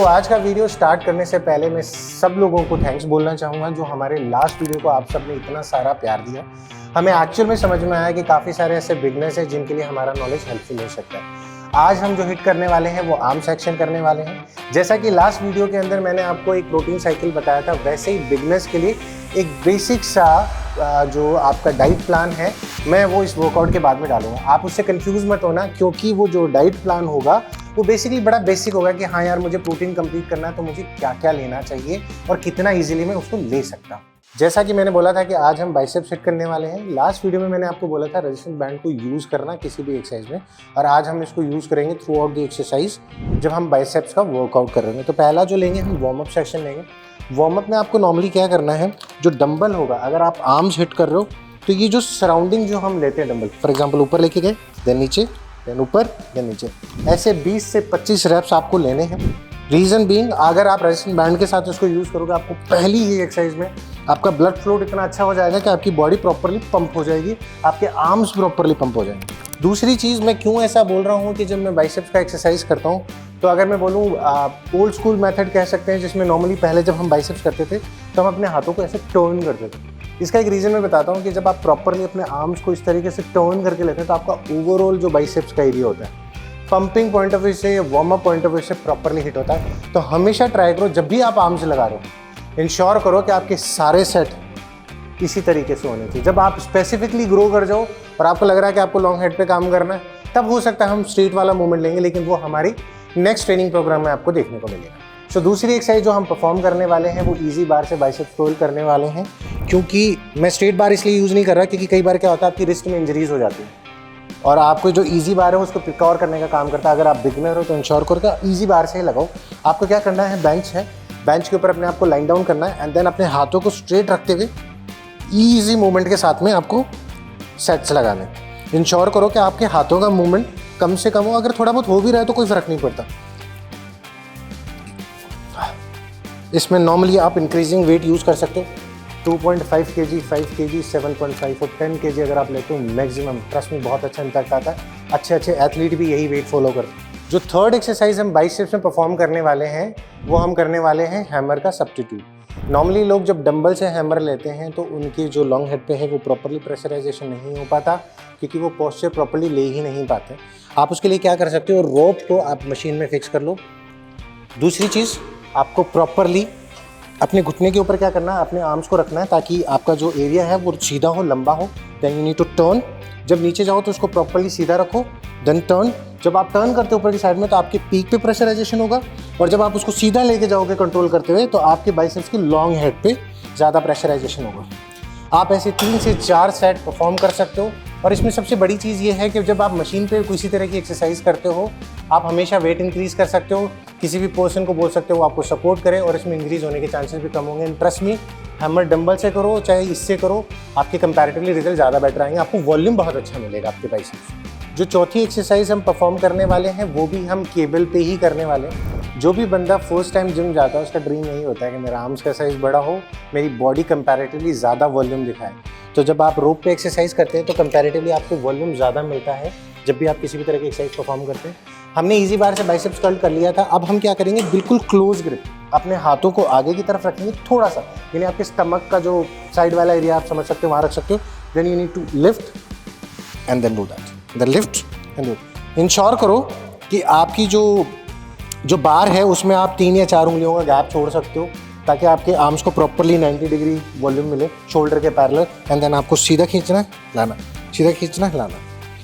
आज का video start करने से पहले मैं सब लोगों को थैंक्स बोलना चाहूँगा जो हमारे लास्ट वीडियो को आप सब ने इतना सारा प्यार दिया। हमें एक्चुअल में समझ में आया कि काफ़ी सारे ऐसे बिगनर्स हैं जिनके लिए हमारा नॉलेज हेल्पफुल हो सकता है। आज हम जो हिट करने वाले हैं वो आर्म सेक्शन करने वाले हैं। जैसा कि लास्ट वीडियो के अंदर मैंने आपको एक प्रोटीन साइकिल बताया था, वैसे ही बिगनर्स के लिए एक बेसिक सा जो आपका डाइट प्लान है मैं वो इस वर्कआउट के बाद में डालूंगा। आप उससे कंफ्यूज मत होना, क्योंकि वो जो डाइट प्लान होगा वो बेसिकली बड़ा बेसिक होगा कि हाँ यार मुझे प्रोटीन कंप्लीट करना है तो मुझे क्या क्या लेना चाहिए और कितना इजीली मैं उसको ले सकता हूँ। जैसा कि मैंने बोला था कि आज हम बाइसेप्स हिट करने वाले हैं। लास्ट वीडियो में मैंने आपको बोला था रेजिस्टेंस बैंड को यूज़ करना किसी भी एक्सरसाइज में, और आज हम इसको यूज़ करेंगे थ्रू आउट द एक्सरसाइज जब हम बाइसेप्स का वर्कआउट कर रहे हैं। तो पहला जो लेंगे हम वार्म अप सेक्शन लेंगे। वार्म अप में आपको नॉर्मली क्या करना है, जो डंबल होगा, अगर आप आर्म्स हिट कर रहे हो तो ये जो सराउंडिंग जो हम लेते हैं डंबल, फॉर एग्जाम्पल ऊपर लेके गए, देन नीचे, देन ऊपर, देन नीचे, ऐसे 20 से 25 रेप्स आपको लेने हैं। रीज़न बीइंग, अगर आप रेजिस्टेंस बैंड के साथ इसको यूज़ करोगे आपको पहली ही एक्सरसाइज में आपका ब्लड फ्लो इतना अच्छा हो जाएगा कि आपकी बॉडी प्रॉपरली पंप हो जाएगी, आपके आर्म्स प्रॉपरली पंप हो जाएंगे। दूसरी चीज़, मैं क्यों ऐसा बोल रहा हूँ कि जब मैं बाइसेप्स का एक्सरसाइज करता हूँ तो अगर मैं बोलूँ ओल्ड स्कूल मेथड कह सकते हैं, जिसमें नॉर्मली पहले जब हम बाइसेप्स करते थे तो हम अपने हाथों को ऐसे टर्न करते थे। इसका एक रीज़न मैं बताता हूँ कि जब आप प्रॉपरली अपने आर्म्स को इस तरीके से टर्न करके लेते हैं तो आपका ओवरऑल जो बाइसेप्स का एरिया होता है पंपिंग पॉइंट ऑफ व्यू से, warm up point of view से प्रॉपरली हिट होता है। तो हमेशा ट्राई करो जब भी आप आर्म्स लगा रहे हो, इंश्योर करो कि आपके सारे सेट इसी तरीके से होने चाहिए। जब आप स्पेसिफिकली ग्रो कर जाओ और आपको लग रहा है कि आपको लॉन्ग हेड पे काम करना है, तब हो सकता है हम स्ट्रेट वाला मूवमेंट लेंगे, लेकिन वो हमारी नेक्स्ट ट्रेनिंग प्रोग्राम में आपको देखने को मिलेगा। दूसरी एक्सरसाइज जो हम परफॉर्म करने वाले हैं वो इजी बार से बाइसेप्स कर्ल करने वाले हैं। क्योंकि मैं स्ट्रेट बार इसलिए यूज़ नहीं कर रहा क्योंकि कई बार क्या होता है आपकी रिस्ट में इंजरीज हो जाती है और आपको जो इजी बार है उसको रिकवर करने का काम करता है। अगर आप बिगनर हो तो इंश्योर करो कि इजी बार से ही लगाओ। आपको क्या करना है, बेंच है, बेंच के ऊपर अपने आप को लाइन डाउन करना है एंड देन अपने हाथों को स्ट्रेट रखते हुए ईजी मूवमेंट के साथ में आपको सेट्स लगाने। इंश्योर करो कि आपके हाथों का मूवमेंट कम से कम हो, अगर थोड़ा बहुत हो भी रहा है तो कोई फ़र्क नहीं पड़ता। इसमें नॉर्मली आप इंक्रीजिंग वेट यूज़ कर सकते हो, 2.5 kg, 5 kg, 7.5 और 10 kg अगर आप लेते हो मैक्सिमम, ट्रस्ट में बहुत अच्छा इम्पैक्ट आता है। अच्छे एथलीट भी यही वेट फॉलो करते हैं। जो थर्ड एक्सरसाइज हम बाइसेप्स में परफॉर्म करने वाले हैं वो हम करने वाले हैं हैमर का सब्स्टिट्यूट। नॉर्मली लोग जब डंबल से हैमर लेते हैं तो उनकी जो लॉन्ग हेड पे है वो प्रॉपरली प्रेशराइजेशन नहीं हो पाता, क्योंकि वो पोस्चर प्रॉपरली ले ही नहीं पाते। आप उसके लिए क्या कर सकते हो, रोप को आप मशीन में फिक्स कर लो। दूसरी चीज़, आपको प्रॉपरली अपने घुटने के ऊपर क्या करना है, अपने आर्म्स को रखना है ताकि आपका जो एरिया है वो सीधा हो, लंबा हो। Then you need to turn. जब नीचे जाओ तो उसको प्रॉपरली सीधा रखो, देन टर्न। जब आप टर्न करते हो ऊपर की साइड में तो आपके पीक पे प्रेशराइजेशन होगा, और जब आप उसको सीधा लेके जाओगे कंट्रोल करते हुए तो आपके बाइसेप्स की लॉन्ग हेड पे ज़्यादा प्रेशराइजेशन होगा। आप ऐसे 3 से 4 सेट परफॉर्म कर सकते हो। और इसमें सबसे बड़ी चीज़ ये है कि जब आप मशीन पे किसी तरह की एक्सरसाइज करते हो आप हमेशा वेट इंक्रीज़ कर सकते हो, किसी भी पर्सन को बोल सकते हो आपको सपोर्ट करे और इसमें इंक्रीज होने के चांसेस भी कम होंगे। ट्रस्ट मी, हैमर डंबल से करो चाहे इससे करो, आपके कंपैरेटिवली रिजल्ट ज़्यादा बेटर आएंगे, आपको वॉल्यूम बहुत अच्छा मिलेगा आपके बाइसेप्स। जो चौथी एक्सरसाइज हम परफॉर्म करने वाले हैं वो भी हम केबल पे ही करने वाले हैं। जो भी बंदा फर्स्ट टाइम जिम जाता है उसका ड्रीम यही होता है कि मेरा आर्म्स का साइज़ बड़ा हो, मेरी बॉडी कंपैरेटिवली ज़्यादा वॉल्यूम दिखाए। तो जब आप रोप पे एक्सरसाइज करते हैं तो कंपैरेटिवली आपको वॉल्यूम ज़्यादा मिलता है जब भी आप किसी भी तरह की एक्सरसाइज परफॉर्म करते हैं। हमने इजी बार से बाइसेप्स कर्ल कर लिया था। अब हम क्या करेंगे, बिल्कुल क्लोज ग्रिप, अपने हाथों को आगे की तरफ रखेंगे थोड़ा सा, यानी आपके स्टमक का जो साइड वाला एरिया आप समझ सकते हो वहाँ रख सकते हो। Then you need to lift and then do that, then lift and do. Ensure करो कि आपकी जो बार है उसमें आप 3 या 4 उंगलियों का गैप छोड़ सकते हो ताकि आपके आर्म्स को प्रॉपरली 90 डिग्री वॉल्यूम मिले शोल्डर के पैरेलल। एंड देन आपको सीधा खींचना है, लाना, सीधा खींचना है, लाना।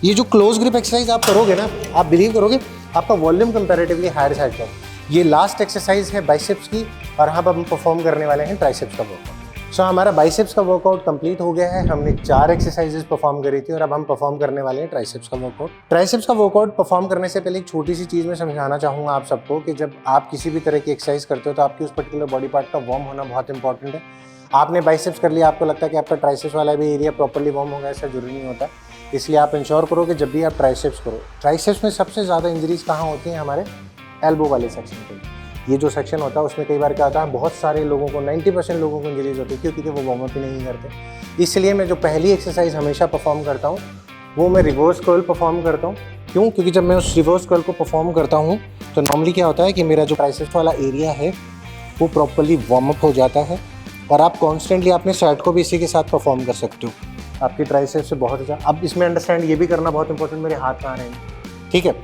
ये जो क्लोज ग्रिप एक्सरसाइज आप करोगे ना, आप बिलीव करोगे आपका वॉल्यूम कंपैरेटिवली हायर साइड का। ये लास्ट एक्सरसाइज है बाइसेप्स की, और हम परफॉर्म करने वाले हैं ट्राइसेप्स का वर्कआउट। हमारा बाइसेप्स का वर्कआउट कंप्लीट हो गया है। हमने 4 एक्सरसाइजेस परफॉर्म करी थी और अब हम परफॉर्म करने वाले हैं ट्राइसेप्स का वर्कआउट। ट्राइसेप्स का वर्कआउट परफॉर्म करने से पहले एक छोटी सी चीज़ मैं समझाना चाहूँगा आप सबको कि जब आप किसी भी तरह की एक्सरसाइज करते हो तो आपकी उस पर्टिकुलर बॉडी पार्ट का वार्म होना बहुत इंपॉर्टेंट है। आपने बाइसेप्स कर लिया, आपको लगता है कि आपका ट्राइसेप्स वाला भी एरिया प्रॉपरली वार्म होगा, ऐसा जरूरी नहीं होता। इसलिए आप इंश्योर करो कि जब भी आप ट्राइसेप्स करो, ट्राइसेप्स में सबसे ज़्यादा इंजरीज कहाँ होती हैं, हमारे एल्बो वाले सेक्शन पे। ये जो सेक्शन होता है उसमें कई बार क्या होता है, बहुत सारे लोगों को 90% लोगों को इंजरीज होती है क्योंकि वो वार्म अप ही नहीं करते। इसलिए मैं जो पहली एक्सरसाइज हमेशा परफॉर्म करता हूँ वो मैं रिवर्स कर्ल परफॉर्म करता हूँ। क्यों? क्योंकि जब मैं उस रिवर्स कर्ल को परफॉर्म करता हूँ तो नॉर्मली क्या होता है कि मेरा जो ट्राइसेप्स वाला एरिया है वो प्रॉपर्ली वार्म अप हो जाता है और आप कॉन्स्टेंटली अपने सेट को भी इसी के साथ परफॉर्म कर सकते हो। आपकी ट्राइसेप्स से बहुत अच्छा। अब इसमें अंडरस्टैंड ये भी करना बहुत इंपॉर्टेंट, मेरे हाथ कहाँ रहे हैं, ठीक है।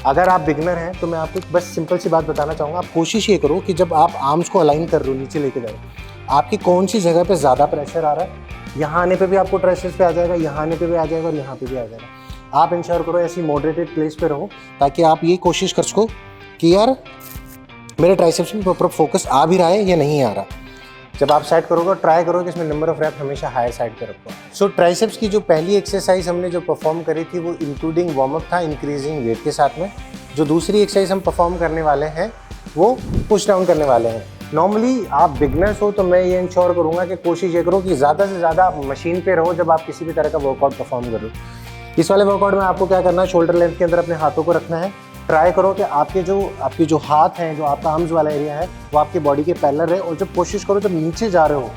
अगर आप बिगनर हैं तो मैं आपको बस सिंपल सी बात बताना चाहूँगा, आप कोशिश ये करो कि जब आप आर्म्स को अलाइन कर रहे हो, नीचे लेके जाओ, आपकी कौन सी जगह पे ज़्यादा प्रेशर आ रहा है। यहाँ आने पे भी आपको ट्राइसेप्स पे आ जाएगा, यहाँ आने पे भी आ जाएगा और यहाँ पे भी आ जाएगा। आप इंश्योर करो ऐसी मॉडरेटेड प्लेस पे रहो ताकि आप ये कोशिश कर सको कि यार मेरे ट्राइसेप्स में प्रॉपर फोकस आ भी रहा है या नहीं आ रहा। जब आप सेट करोगे ट्राई करो कि इसमें नंबर ऑफ रैप हमेशा हायर साइड पे रखो। सो ट्राइसेप्स की जो पहली एक्सरसाइज हमने जो परफॉर्म करी थी वो इंक्लूडिंग वार्म अप था इंक्रीजिंग वेट के साथ में। जो दूसरी एक्सरसाइज हम परफॉर्म करने वाले हैं वो पुश डाउन करने वाले हैं। नॉर्मली आप बिगनर्स हो तो मैं ये इंश्योर करूँगा कि कोशिश ये करो कि ज़्यादा से ज़्यादा आप मशीन पे रहो जब आप किसी भी तरह का वर्कआउट परफॉर्म करो। इस वाले वर्कआउट में आपको क्या करना है, शोल्डर लेंथ के अंदर अपने हाथों को रखना है। ट्राई करो कि आपके जो हाथ हैं, जो आपका आर्म्स वाला एरिया है वो आपकी बॉडी के पैरेलल रहे और जब कोशिश करो जब नीचे जा रहे हो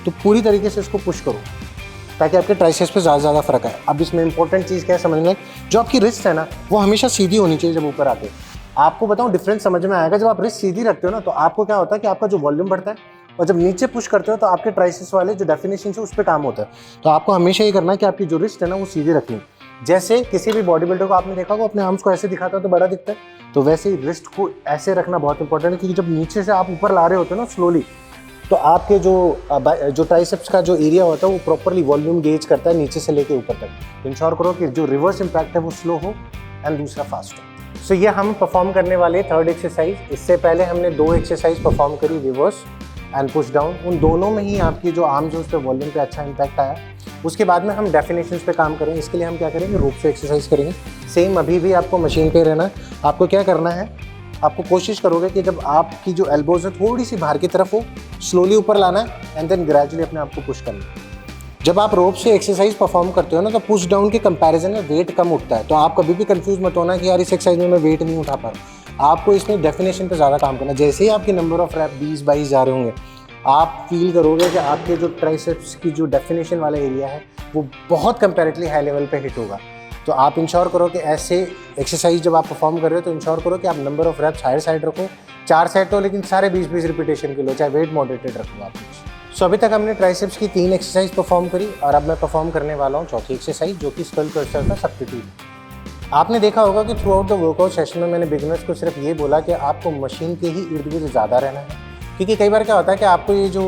तो पूरी तरीके से इसको पुश करो ताकि आपके ट्राइसेप्स पे ज़्यादा फ़र्क आए। अब इसमें इंपॉर्टेंट चीज़ क्या है समझने, जो आपकी रिस्ट है ना वो हमेशा सीधी होनी चाहिए जब ऊपर आते हैं। आपको बताऊँ डिफरेंस समझ में आएगा, जब आप रिस्ट सीधी रखते हो ना तो आपको क्या होता है कि आपका जो वॉल्यूम बढ़ता है और जब नीचे पुश करते हो तो आपके ट्राइसेप्स वाले जो डेफिनेशन है उस पर काम होता है। तो आपको हमेशा ये करना है कि आपकी जो रिस्ट है ना वो सीधी रखनी। जैसे किसी भी बॉडी बिल्डर को आपने देखा होगा अपने आर्म्स को ऐसे दिखाता है तो बड़ा दिखता है, तो वैसे ही रिस्ट को ऐसे रखना बहुत इंपॉर्टेंट है क्योंकि जब नीचे से आप ऊपर ला रहे होते हो ना स्लोली तो आपके जो ट्राइसेप्स का जो एरिया होता है वो प्रॉपरली वॉल्यूम गेज करता है नीचे से लेके ऊपर तक। इंश्योर करो कि जो रिवर्स इंपैक्ट है वो स्लो हो एंड दूसरा फास्ट हो। सो ये हम परफॉर्म करने वाले थर्ड एक्सरसाइज। इससे पहले हमने 2 एक्सरसाइज परफॉर्म करी, रिवर्स एंड पुश डाउन। उन दोनों में ही आपकी जो आर्म्स है उस पर वॉल्यूम पे अच्छा इंपैक्ट आया। उसके बाद में हम डेफिनेशंस पे काम करेंगे। इसके लिए हम क्या करेंगे, रोप से एक्सरसाइज करेंगे। सेम अभी भी आपको मशीन पे रहना है। आपको क्या करना है, आपको कोशिश करोगे कि जब आपकी जो एल्बोज है थोड़ी सी बाहर की तरफ हो, स्लोली ऊपर लाना है एंड देन ग्रेजुअली अपने आप को पुश करना है। जब आप रोप से एक्सरसाइज परफॉर्म करते हो ना तो पुश डाउन के कंपैरिजन में वेट कम उठता है। तो आप कभी भी कंफ्यूज मत होना कि यार इस एक्सरसाइज में मैं वेट नहीं उठा पा रहा। आपको इसमें डेफिनेशन पे ज़्यादा काम करना है। जैसे ही आपके नंबर ऑफ रैप 20-22 जा रहे होंगे आप फील करोगे कि आपके जो ट्राइसेप्स की जो डेफिनेशन वाला एरिया है वो बहुत कंपैरेटिवली हाई लेवल पे हिट होगा। तो आप इंश्योर करो कि ऐसे एक्सरसाइज जब आप परफॉर्म कर रहे हो तो इंश्योर करो कि आप number of reps higher side रखो। 4 सेट हो लेकिन सारे 20-20 रिपीटेशन के लो, चाहे वेट मॉडरेटेड रखो आप। सो अभी तक हमने ट्राइसेप्स की 3 एक्सरसाइज परफॉर्म करी और अब मैं परफॉर्म करने वाला हूँ चौथी एक्सरसाइज जो कि स्कल क्रशर का सब्स्टिट्यूट। आपने देखा होगा कि through out the workout session में मैंने बिगिनर्स को सिर्फ ये बोला कि आपको मशीन के ही इर्द गिर्द ज़्यादा रहना है, क्योंकि कई बार क्या होता है कि आपको ये जो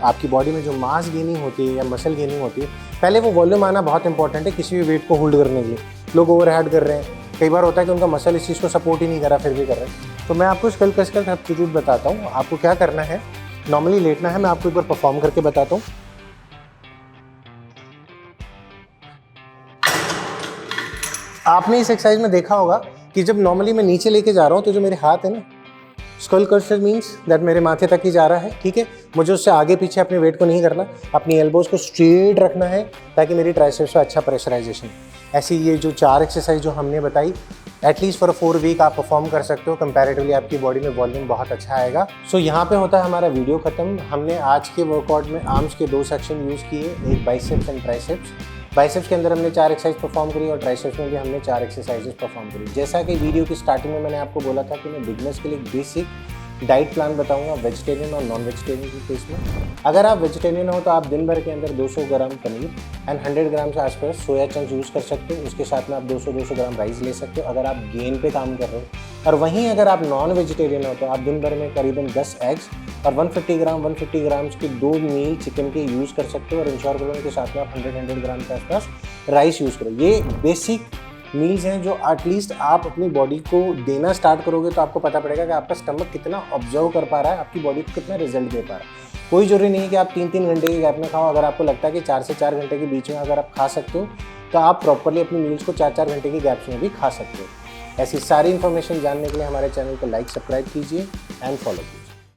आपकी बॉडी में जो मास गेनिंग होती है या मसल गेनिंग होती है, पहले वो वॉल्यूम आना बहुत इंपॉर्टेंट है किसी भी वेट को होल्ड करने के लिए। लोग ओवरहेड कर रहे हैं, कई बार होता है कि उनका मसल इस चीज़ को सपोर्ट ही नहीं कर रहा फिर भी कर रहे हैं। तो मैं आपको स्कल क्रशर का सब्स्टिट्यूट बताता हूँ। आपको क्या करना है, नॉर्मली लेटना है, मैं आपको एक बार परफॉर्म करके बताता हूँ। आपने इस एक्सरसाइज में देखा होगा कि जब नॉर्मली मैं नीचे लेके जा रहा हूँ तो जो मेरे हाथ है ना, स्कल क्रशर मीन्स दैट मेरे माथे तक ही जा रहा है, ठीक है। मुझे उससे आगे पीछे अपने वेट को नहीं करना, अपनी एल्बोज को स्ट्रेट रखना है ताकि मेरी ट्राइसेप्स पे अच्छा प्रेशराइजेशन। ऐसी ये जो 4 एक्सरसाइज जो हमने बताई एटलीस्ट फॉर 4 वीक आप परफॉर्म कर सकते हो। कंपैरेटिवली आपकी बॉडी में वॉल्यूम बहुत अच्छा आएगा। सो यहाँ पे होता है हमारा वीडियो खत्म। हमने आज के वर्कआउट में आर्म्स के 2 सेक्शन यूज़ किए, एक बाइसेप्स एंड ट्राइसेप्स। बाइसेप्स के अंदर हमने 4 एक्सरसाइज परफॉर्म करी और ट्राइसेप्स में भी हमने 4 एक्सरसाइजेस परफॉर्म करी। जैसा कि वीडियो की स्टार्टिंग में मैंने आपको बोला था कि मैं बिगनर्स के लिए बेसिक डाइट प्लान बताऊंगा वेजिटेरियन और नॉन वेजिटेरियन के केस में। अगर आप वेजिटेरियन हो तो आप दिन भर के अंदर 200 ग्राम पनीर एंड 100 ग्राम से आसपास सोया चंक्स यूज़ कर सकते हो। उसके साथ में आप 200 ग्राम राइस ले सकते हो अगर आप गेन पे काम कर रहे हो। और वहीं अगर आप नॉन वेजिटेरियन हो तो आप दिन भर में करीबन 10 एग्स और 150 ग्राम्स के 2 मील चिकन के यूज़ कर सकते हो। और इंश्योर करो उनके साथ में आप 100 ग्राम के आसपास राइस यूज़ करो। ये बेसिक मील्स हैं जो एटलीस्ट आप अपनी बॉडी को देना स्टार्ट करोगे तो आपको पता पड़ेगा कि आपका स्टमक कितना ऑब्जर्व कर पा रहा है, आपकी बॉडी को कितना रिजल्ट दे पा रहा है। कोई जरूरी नहीं है कि आप 3-3 घंटे के गैप में खाओ। अगर आपको लगता है कि 4 से 4 घंटे के बीच में अगर आप खा सकते हो तो आप प्रॉपरली अपनी मील्स को 4-4 घंटे के गैप्स में भी खा सकते हो। ऐसी सारी इन्फॉर्मेशन जानने के लिए हमारे चैनल को लाइक सब्सक्राइब कीजिए एंड फॉलो कीजिए।